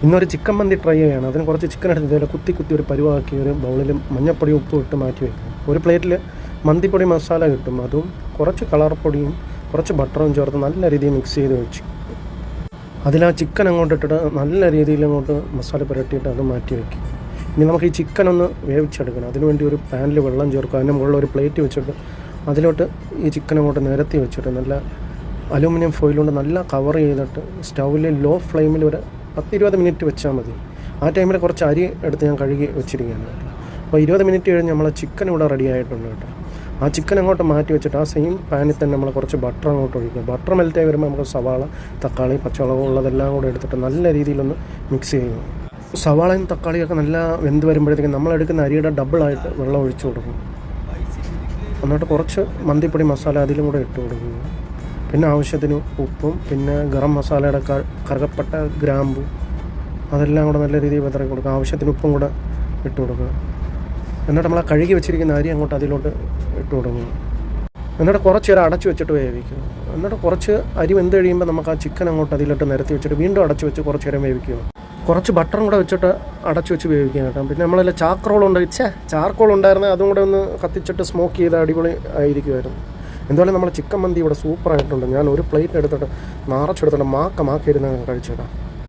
ഇന്നൊരു ചിക്കൻ മന്തി ട്രൈ ചെയ്യുകയാണ്. അതിന് കുറച്ച് ചിക്കൻ എടുത്ത് ഇതേപോലെ കുത്തി ഒരു പരുവാക്കി ഒരു ബൗളിൽ മഞ്ഞപ്പൊടി ഉപ്പും ഇട്ട് മാറ്റി വയ്ക്കും. ഒരു പ്ലേറ്റിൽ മന്തിപ്പൊടി മസാല കിട്ടും, അതും കുറച്ച് കളർപ്പൊടിയും കുറച്ച് ബട്ടറും ചേർത്ത് നല്ല രീതിയിൽ മിക്സ് ചെയ്ത് വെച്ച് അതിൽ ആ ചിക്കൻ അങ്ങോട്ട് ഇട്ടിട്ട് നല്ല രീതിയിൽ അങ്ങോട്ട് മസാല പുരട്ടിയിട്ട് അത് മാറ്റി വയ്ക്കും. ഇനി നമുക്ക് ഈ ചിക്കൻ ഒന്ന് വേവിച്ചെടുക്കണം. അതിനുവേണ്ടി ഒരു പാനിൽ വെള്ളം ചേർക്കുക. അതിൻ്റെ മുകളിൽ ഒരു പ്ലേറ്റ് വെച്ചിട്ട് അതിലോട്ട് ഈ ചിക്കൻ അങ്ങോട്ട് നിരത്തി വെച്ചിട്ട് നല്ല അലൂമിനിയം ഫോയിൽ കൊണ്ട് നല്ല കവർ ചെയ്തിട്ട് സ്റ്റൗവിൽ ലോ ഫ്ലെയിമിൽ ഒരു 10-20 മിനിറ്റ് വെച്ചാൽ മതി. ആ ടൈമിൽ കുറച്ച് അരി എടുത്ത് ഞാൻ കഴുകി വെച്ചിരിക്കുകയാണ്. അപ്പോൾ 20 മിനിറ്റ് കഴിഞ്ഞ് നമ്മളെ ചിക്കൻ ഇവിടെ റെഡി ആയിട്ടുണ്ട് കേട്ടോ. ആ ചിക്കൻ അങ്ങോട്ട് മാറ്റി വെച്ചിട്ട് ആ സെയിം പാനിൽ തന്നെ നമ്മൾ കുറച്ച് ബട്ടർ അങ്ങോട്ട് ഒഴിക്കുക. ബട്ടർ മെൽറ്റായി വരുമ്പോൾ നമുക്ക് സവാള, തക്കാളി, പച്ചമുളക് ഉള്ളതെല്ലാം കൂടെ എടുത്തിട്ട് നല്ല രീതിയിലൊന്ന് മിക്സ് ചെയ്യുക. സവാളയും തക്കാളിയൊക്കെ നല്ല വെന്ത് വരുമ്പോഴത്തേക്കും നമ്മളെടുക്കുന്ന അരിയുടെ ഡബിളായിട്ട് വെള്ളം ഒഴിച്ചു കൊടുക്കും. എന്നിട്ട് കുറച്ച് മന്തിപ്പൊടി മസാല അതിലും കൂടെ ഇട്ട് കൊടുക്കുക. പിന്നെ ആവശ്യത്തിന് ഉപ്പും പിന്നെ ഗരം മസാലയുടെ കറുകപ്പട്ട, ഗ്രാമ്പു അതെല്ലാം കൂടെ നല്ല രീതിയിൽ വിതറി കൊടുക്കുക. ആവശ്യത്തിന് ഉപ്പും കൂടെ ഇട്ട് കൊടുക്കുക. എന്നിട്ട് നമ്മൾ ആ കഴുകി വെച്ചിരിക്കുന്ന അരി അങ്ങോട്ട് അതിലോട്ട് ഇട്ട് കൊടുക്കുക. എന്നിട്ട് കുറച്ച് നേരം അടച്ചു വെച്ചിട്ട് വേവിക്കുക. എന്നിട്ട് കുറച്ച് അരി വെന്ത് കഴിയുമ്പോൾ നമുക്ക് ആ ചിക്കൻ അങ്ങോട്ട് അതിലോട്ട് നിരത്തി വെച്ചിട്ട് വീണ്ടും അടച്ചു വെച്ച് കുറച്ച് നേരം വേവിക്കുക. കുറച്ച് ബട്ടറും കൂടെ വെച്ചിട്ട് അടച്ചു വെച്ച് വേവിക്കുക കേട്ടോ. പിന്നെ നമ്മളെല്ലാം ചാർക്കോൾ ഉണ്ടായിരുന്നത് അതും കൂടെ ഒന്ന് കത്തിച്ചിട്ട് സ്മോക്ക് ചെയ്ത് അടിപൊളി ആയിരിക്കുമായിരുന്നു. എന്തായാലും നമ്മൾ ചിക്കൻ മന്തി ഇവിടെ സൂപ്പറായിട്ടുണ്ട്. ഞാൻ ഒരു പ്ലേറ്റ് എടുത്തിട്ട് നിറച്ചെടുത്തിട്ട് മാക്കിയിരുന്ന് കഴിച്ചേക്കാം.